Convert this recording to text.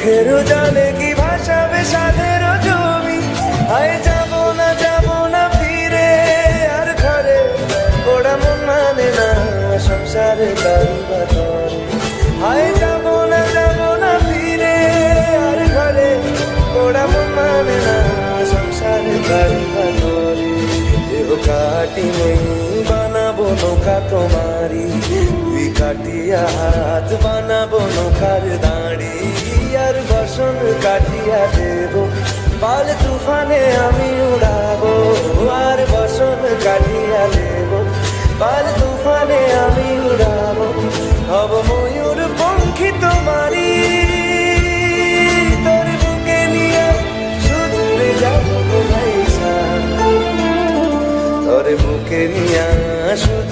চোখের জলে কি ভাসাবে সাধের জমি। আয় যাব না ফিরে আর ঘরে, ওরা মন মানে না সংসারে তারি বাতরে। আয় যাব না ফিরে আর ঘরে, ওরা মন মানে না সংসারে তারি বাতরে। দেহ কাটি নেই বানাবো নৌকা তোমারি, দুই কাটিয়া হাত বানাবো নৌকার দাঁড়ি। আর বসন কাটিয়া দেব পাল তুফানে আমি উড়াবো, আর বসন কাটিয়া দেব পাল তুফানে আমি উড়াবো। হব ময়ূর পঙ্খী তোমারি, তোর বুকে নিয়ে সুদূরে যাবো ভাইসা, তোর বুকে নিয়ে শুধু